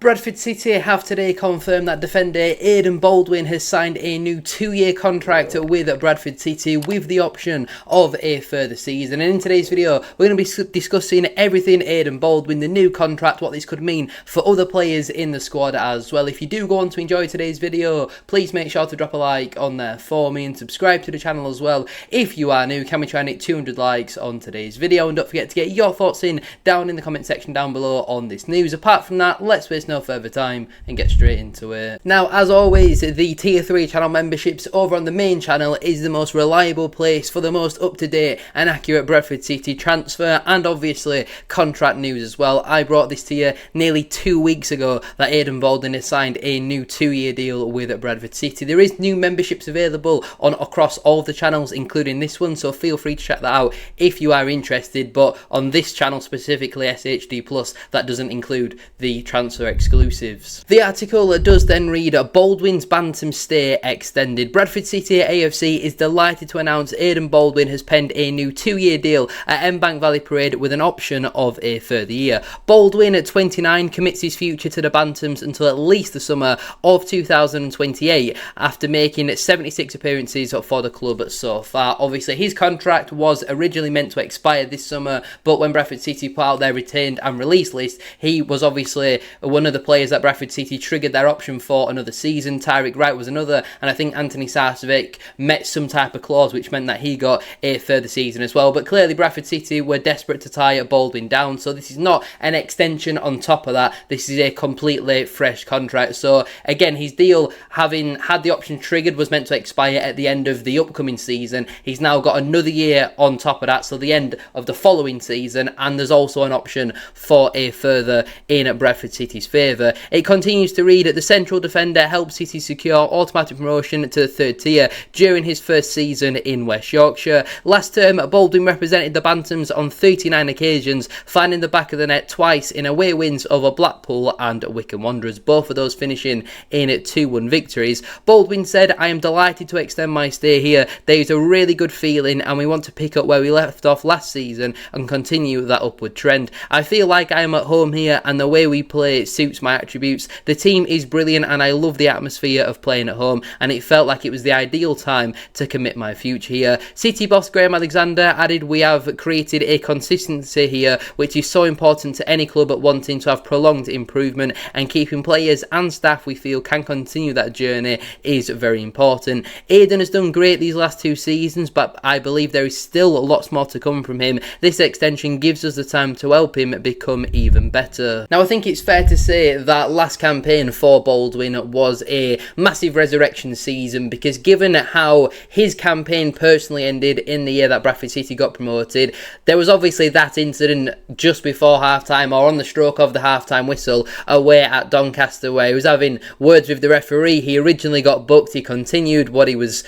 Bradford City have today confirmed that defender Aden Baldwin has signed a new 2-year contract with Bradford City with the option of a further season. And in today's video, we're going to be discussing everything Aden Baldwin, the new contract, what this could mean for other players in the squad as well. If you do go on to enjoy today's video, please make sure to drop a like on there for me and subscribe to the channel as well. If you are new, can we try and hit 200 likes on today's video? And don't forget to get your thoughts in down in the comment section down below on this news. Apart from that, let's waste no further time and get straight into it. Now, as always, the tier 3 channel memberships over on the main channel is the most reliable place for the most up-to-date and accurate Bradford City transfer and obviously contract news as well. I brought this to you nearly 2 weeks ago that Aden Baldwin has signed a new 2-year deal with Bradford City. There is new memberships available on across all of the channels, including this one, so feel free to check that out if you are interested. But on this channel specifically, SHD Plus, that doesn't include the transfer exclusives. The article does then read, Baldwin's Bantam stay extended. Bradford City AFC is delighted to announce Aden Baldwin has penned a new 2-year deal at Mbank Valley Parade with an option of a further year. Baldwin, at 29, commits his future to the Bantams until at least the summer of 2028 after making 76 appearances for the club so far. Obviously, his contract was originally meant to expire this summer, but when Bradford City put out their retained and release list, he was obviously one of the players that Bradford City triggered their option for another season. Tyrick Wright was another, and I think Anthony Sarcevic met some type of clause which meant that he got a further season as well. But clearly Bradford City were desperate to tie Baldwin down, so this is not an extension on top of that. This is a completely fresh contract. So again, his deal, having had the option triggered, was meant to expire at the end of the upcoming season. He's now got another year on top of that, so the end of the following season, and there's also an option for a further in Bradford City's favour. It continues to read, the central defender helped City secure automatic promotion to the 3rd tier during his first season in West Yorkshire. Last term, Baldwin represented the Bantams on 39 occasions, finding the back of the net twice in away wins over Blackpool and Wycombe Wanderers, both of those finishing in 2-1 victories. Baldwin said, I am delighted to extend my stay here. There is a really good feeling and we want to pick up where we left off last season and continue that upward trend. I feel like I am at home here and the way we play suits my attributes. The team is brilliant and I love the atmosphere of playing at home, and it felt like it was the ideal time to commit my future here. City boss Graham Alexander added, we have created a consistency here which is so important to any club wanting to have prolonged improvement, and keeping players and staff we feel can continue that journey is very important. Aden has done great these last 2 seasons, but I believe there is still lots more to come from him. This extension gives us the time to help him become even better. Now, I think it's fair to say that last campaign for Baldwin was a massive resurrection season, because given how his campaign personally ended in the year that Bradford City got promoted, there was obviously that incident just before half-time, or on the stroke of the half-time whistle, away at Doncaster, where he was having words with the referee. He originally got booked, he continued what he was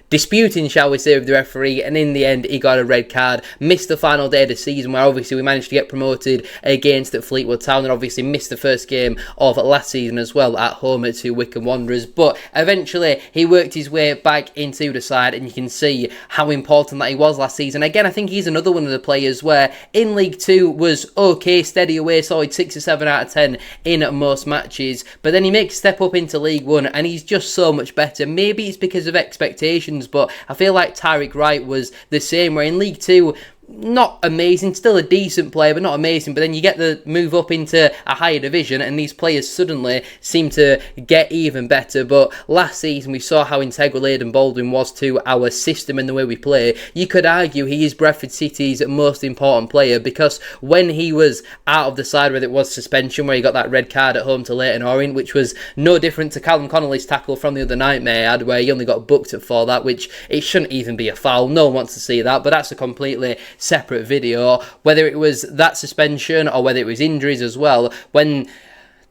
disputing, shall we say, with the referee, and in the end he got a red card, missed the final day of the season, where obviously we managed to get promoted against Fleetwood Town, and obviously missed the first game of last season as well at home to Wycombe Wanderers. But eventually he worked his way back into the side, and you can see how important that he was last season. Again, I think he's another one of the players where in League 2 was okay, steady away, solid 6 or 7 out of 10 in most matches, but then he makes a step up into League 1 and he's just so much better. Maybe it's because of expectations, but I feel like Tyrick Wright was the same, where in League 2, not amazing, still a decent player, but not amazing. But then you get the move up into a higher division and these players suddenly seem to get even better. But last season we saw how integral Aden Baldwin was to our system and the way we play. You could argue he is Bradford City's most important player, because when he was out of the side, whether it was suspension, where he got that red card at home to Leyton Orient, which was no different to Callum Connolly's tackle from the other night he had, where he only got booked for that, which it shouldn't even be a foul. No one wants to see that, but that's a completely separate video. Whether it was that suspension or whether it was injuries as well, when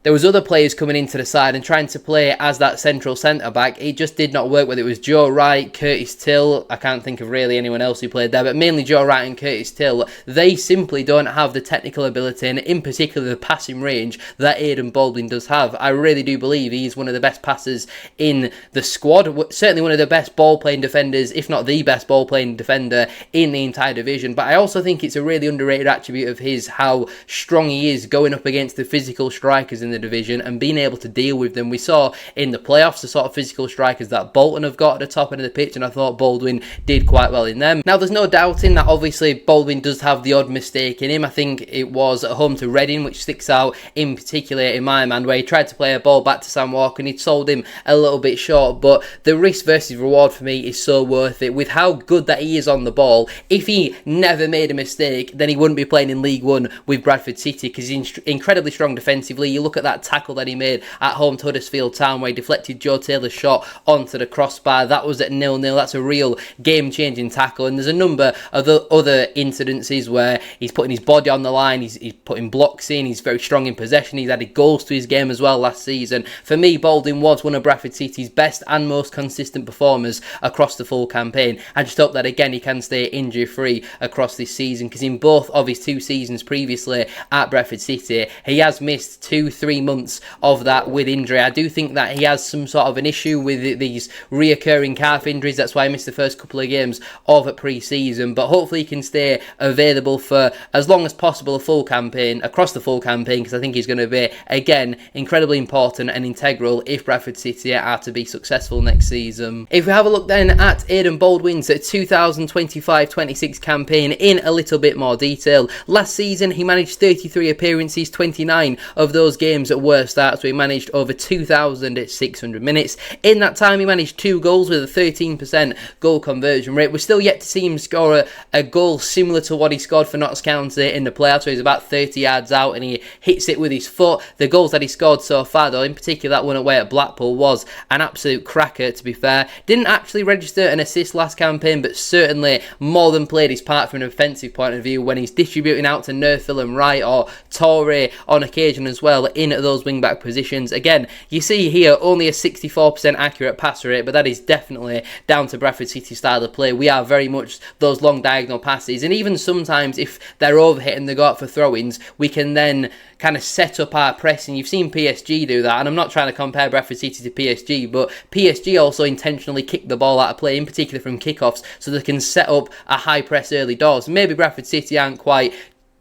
there was other players coming into the side and trying to play as that central centre-back, it just did not work, whether it was Joe Wright, Curtis Till, I can't think of really anyone else who played there, but mainly Joe Wright and Curtis Till. They simply don't have the technical ability, and in particular the passing range, that Aden Baldwin does have. I really do believe he's one of the best passers in the squad, certainly one of the best ball-playing defenders, if not the best ball-playing defender in the entire division. But I also think it's a really underrated attribute of his, how strong he is going up against the physical strikers in in the division and being able to deal with them. We saw in the playoffs the sort of physical strikers that Bolton have got at the top end of the pitch, and I thought Baldwin did quite well in them. Now, there's no doubting that obviously Baldwin does have the odd mistake in him. I think it was at home to Reading, which sticks out in particular in my mind, where he tried to play a ball back to Sam Walker and he'd sold him a little bit short, but the risk versus reward for me is so worth it. With how good that he is on the ball, if he never made a mistake, then he wouldn't be playing in League One with Bradford City, because he's incredibly strong defensively. You look at that tackle that he made at home to Huddersfield Town where he deflected Joe Taylor's shot onto the crossbar. That was at 0-0. That's a real game-changing tackle, and there's a number of other incidences where he's putting his body on the line, he's putting blocks in, he's very strong in possession, he's added goals to his game as well last season. For me, Baldwin was one of Bradford City's best and most consistent performers across the full campaign. I just hope that again he can stay injury-free across this season, because in both of his 2 seasons previously at Bradford City, he has missed 2-3 months of that with injury. I do think that he has some sort of an issue with these reoccurring calf injuries. That's why I missed the first couple of games of pre-season, but hopefully he can stay available for as long as possible across the full campaign, because I think he's going to be again incredibly important and integral if Bradford City are to be successful next season. If we have a look then at Aden Baldwin's 2025-26 campaign in a little bit more detail, last season he managed 33 appearances, 29 of those games were starts, so he managed over 2,600 minutes. In that time he managed 2 goals with a 13% goal conversion rate. We're still yet to see him score a goal similar to what he scored for Notts County in the playoffs, so he's about 30 yards out and he hits it with his foot. The goals that he scored so far though, in particular that one away at Blackpool, was an absolute cracker, to be fair. Didn't actually register an assist last campaign, but certainly more than played his part from an offensive point of view when he's distributing out to Nerthil and Wright, or Torre on occasion as well in those wing-back positions. Again, you see here only a 64% accurate pass rate, but that is definitely down to Bradford City's style of play. We are very much those long diagonal passes, and even sometimes if they're overhit and they go out for throw-ins, we can then kind of set up our pressing. You've seen PSG do that, and I'm not trying to compare Bradford City to PSG, but PSG also intentionally kick the ball out of play, in particular from kickoffs, so they can set up a high press early doors. Maybe Bradford City aren't quite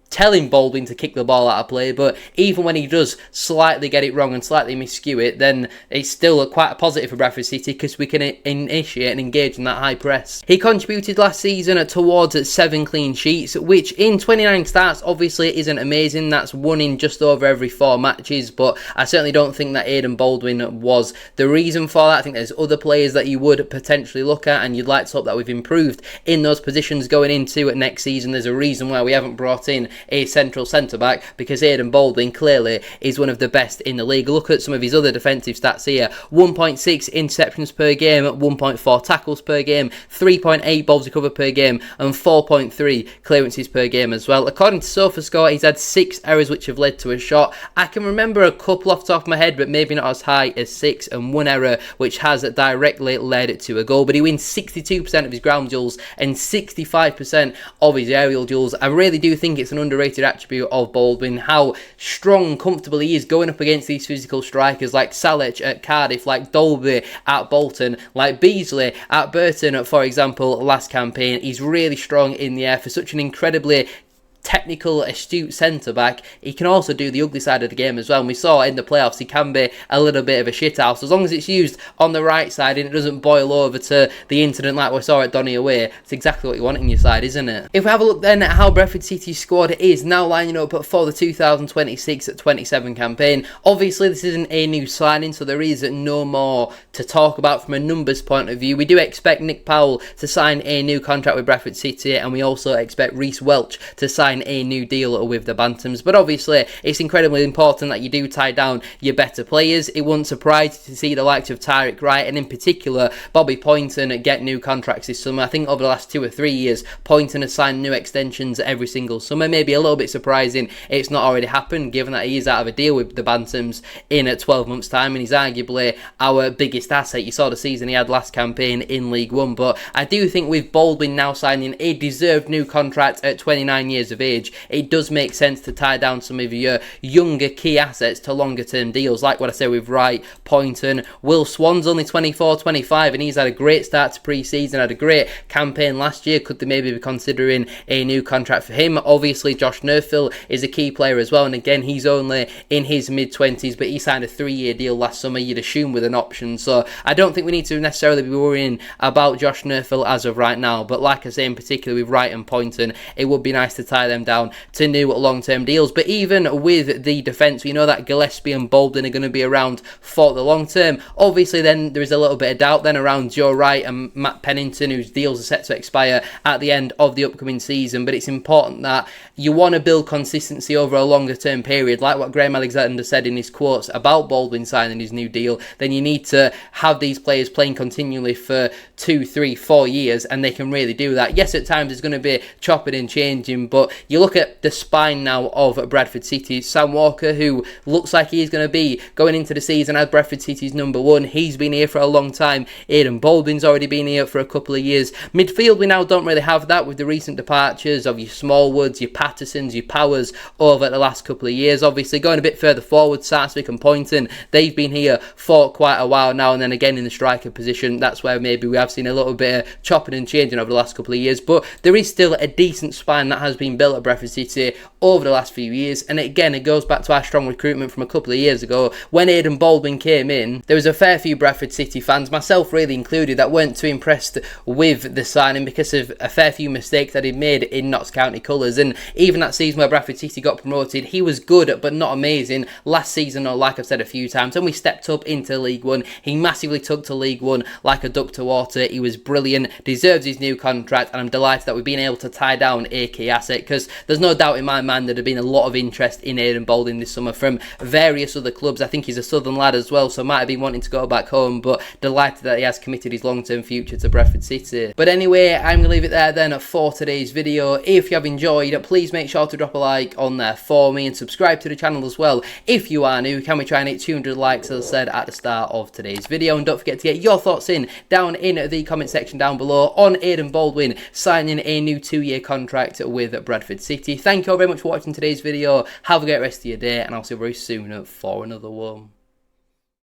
telling Baldwin to kick the ball out of play, but even when he does slightly get it wrong and slightly miscue it, then it's still quite a positive for Bradford City, because we can initiate and engage in that high press. He contributed last season towards 7 clean sheets, which in 29 starts obviously isn't amazing. That's 1 in just over every 4 matches, but I certainly don't think that Aden Baldwin was the reason for that. I think there's other players that you would potentially look at, and you'd like to hope that we've improved in those positions going into next season. There's a reason why we haven't brought in a central centre-back, because Aden Baldwin clearly is one of the best in the league. Look at some of his other defensive stats here: 1.6 interceptions per game, 1.4 tackles per game, 3.8 balls recovered per game, and 4.3 clearances per game as well. According to SofaScore, he's had 6 errors which have led to a shot. I can remember a couple off the top of my head, but maybe not as high as 6, and 1 error which has directly led to a goal. But he wins 62% of his ground duels and 65% of his aerial duels. I really do think it's an underrated attribute of Baldwin, how strong and comfortable he is going up against these physical strikers like Salech at Cardiff, like Dolby at Bolton, like Beasley at Burton, for example, last campaign. He's really strong in the air for such an incredibly technical, astute centre-back. He can also do the ugly side of the game as well, and we saw in the playoffs he can be a little bit of a shithouse. As long as it's used on the right side and it doesn't boil over to the incident like we saw at Donny away, it's exactly what you want in your side, isn't it? If we have a look then at how Bradford City's squad is now lining up for the 2026-27 campaign, obviously this isn't a new signing, so there is no more to talk about from a numbers point of view. We do expect Nick Powell to sign a new contract with Bradford City, and we also expect Reece Welch to sign a new deal with the Bantams. But obviously it's incredibly important that you do tie down your better players. It wouldn't surprise you to see the likes of Tyrick Wright and in particular Bobby Poynton get new contracts this summer. I think over the last 2 or 3 years Poynton has signed new extensions every single summer. Maybe a little bit surprising it's not already happened, given that he is out of a deal with the Bantams in 12 months time, and he's arguably our biggest asset. You saw the season he had last campaign in League One, but I do think with Baldwin now signing a deserved new contract at 29 years of age, age, it does make sense to tie down some of your younger key assets to longer term deals, like what I said with Wright, Poynton. Will Swan's only 24, 25, and he's had a great start to pre-season, had a great campaign last year. Could they maybe be considering a new contract for him? Obviously, Josh Nerfield is a key player as well, and again, he's only in his mid-20s, but he signed a 3-year deal last summer, you'd assume with an option. So I don't think we need to necessarily be worrying about Josh Nerfield as of right now, but like I say, in particular with Wright and Poynton, it would be nice to tie them down to new long-term deals. But even with the defence, we know that Gillespie and Baldwin are going to be around for the long term. Obviously, then there is a little bit of doubt then around Joe Wright and Matt Pennington, whose deals are set to expire at the end of the upcoming season. But it's important that you want to build consistency over a longer term period, like what Graham Alexander said in his quotes about Baldwin signing his new deal. Then you need to have these players playing continually for 2, 3, 4 years, and they can really do that. Yes, at times it's going to be chopping and changing, but you look at the spine now of Bradford City. Sam Walker, who looks like he's going to be going into the season as Bradford City's number one. He's been here for a long time. Aden Baldwin's already been here for a couple of years. Midfield, we now don't really have that with the recent departures of your Smallwoods, your Pattersons, your Powers over the last couple of years. Obviously, going a bit further forward, Sarswick and Poynton, they've been here for quite a while now, and then again in the striker position, that's where maybe we have seen a little bit of chopping and changing over the last couple of years, but there is still a decent spine that has been built at Bradford City over the last few years. And again, it goes back to our strong recruitment from a couple of years ago. When Aden Baldwin came in, there was a fair few Bradford City fans, myself really included, that weren't too impressed with the signing because of a fair few mistakes that he'd made in Notts County colours. And even that season where Bradford City got promoted, he was good but not amazing. Last season, or like I've said a few times, when we stepped up into League One, he massively took to League One like a duck to water. He was brilliant, deserves his new contract, and I'm delighted that we've been able to tie down a key asset, because there's no doubt in my mind there'd have been a lot of interest in Aden Baldwin this summer from various other clubs. I think he's a southern lad as well, so might have been wanting to go back home, but delighted that he has committed his long-term future to Bradford City. But anyway, I'm going to leave it there then for today's video. If you have enjoyed, please make sure to drop a like on there for me and subscribe to the channel as well if you are new. Can we try and hit 200 likes, as I said at the start of today's video? And don't forget to get your thoughts in down in the comment section down below on Aden Baldwin signing a new 2-year contract with Bradford City. Thank you all very much for watching today's video. Have a great rest of your day, and I'll see you very soon for another one.